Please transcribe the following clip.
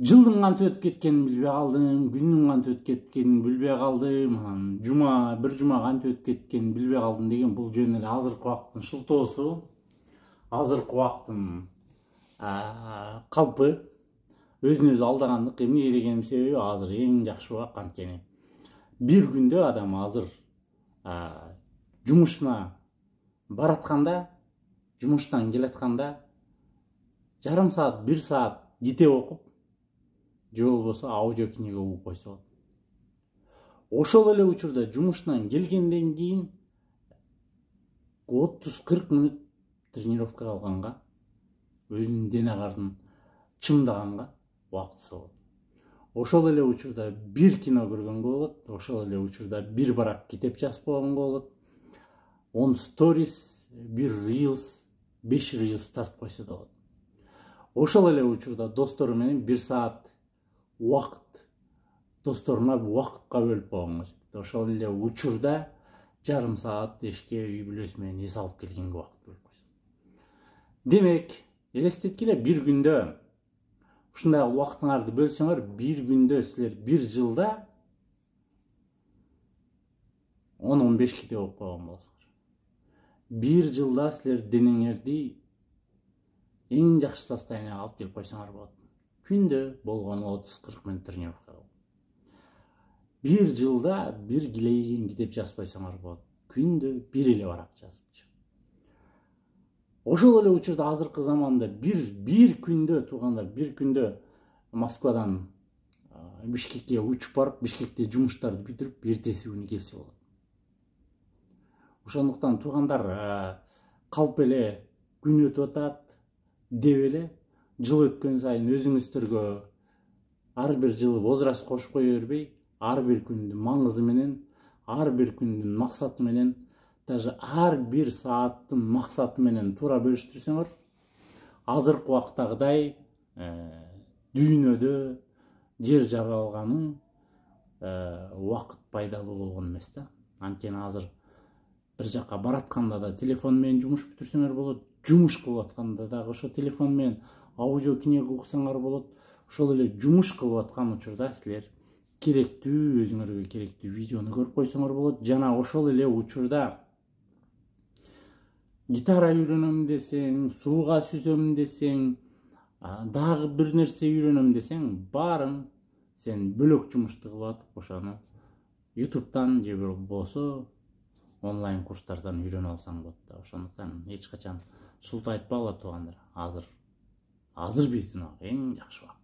Жылдың кантип өтүп кеткенин билбей калдым, күндүн кантип өтүп кеткенин билбей калдым, анан бир жума кантип өтүп кеткенин билбей калдым деген бул жөн эле азыркы убакыттын шылтоосу, азыркы убакыттын калпы, өзүн өзү алдагандык. Эмнеге дегеним себеби азыр эң жакшы убак анткени бир күндө адам азыр жумушуна баратканда, жумуштан келатканда жарым саат, 1 саат китеп окуп, же болбосо аудиокнига угуп койсо болот. Ошол эле учурда жумуштан келгенден кийин 30-40 мүнөт тренировка кылганга, өзүнүн дене карын чыңдаганга убактысы болот. Ошол эле учурда бир кино көргөнгө болот, ошол эле учурда бир барак китеп жазып койгонго болот. 10 stories, 1 reels, 5 reels тартып койсо да болот. Ошол эле учурда достору менен 1 саат убакыт, досторуна убакытка бөлүп койгонго жетет. Ошол эле учурда жарым саат эшикке үй бүлөсү менен эс алып келгенге убакыт бөлүп койсо. Демек, элестеткиле, бир күндө ушундай убактыңарды бөлсөңөр, бир күндө силер бир жылда 10-15 китеп окуп койгон болосуңар. Бир жылда силер денеңерди эң жакшы состоянияга алып келип койсоңор болот. Күндө болгону 30-40 мүнөт тренировка кылып. Бир жылда бир килейген китеп жазып койсоңор болот. Күндө бир эле барак жазып. Ошол эле учурда азыркы заманда бир күндө туугандар, бир күндө Москвадан Бишкекке учуп барып, Бишкекте жумуштарды бүтүрүп, эртеси күнү келсе болот. Ошондуктан туугандар, калп эле күн өтүп атат деп эле жыл өткөн сайын өзүңүздөргө ар бир жылы возраст кошуп кое бербей, ар бир күндүн маңызы менен, ар бир күндүн максаты менен, даже ар бир сааттын максаты менен туура бөлүштүрсөңөр, азыркы убактагыдай дүйнөдө жер жаралганы убакыт пайдалуу болгон эмес да. Анткени азыр бир жакка баратканда да телефон менен жумуш бүтүрсөңөр болот, жумуш кылып атканда дагы ошо телефон менен аудиокнига окусаңар болот. Ошол эле жумуш кылып аткан учурда силер керектүү, өзүңөргө керектүү видеону көрүп койсоңор болот. Жана ошол эле учурда гитара үйрөнөм десең, сууга сүзөм десең, дагы бир нерсе үйрөнөм десең, баарын сен бөлөк жумушту кылып атып, ошону YouTube'дан же болбосо онлайн курстардан үйрөнүп алсаң болот да. Ошондуктан эч качан султайтпагыла туугандар. Азыр биздин эң жакшы убакыт.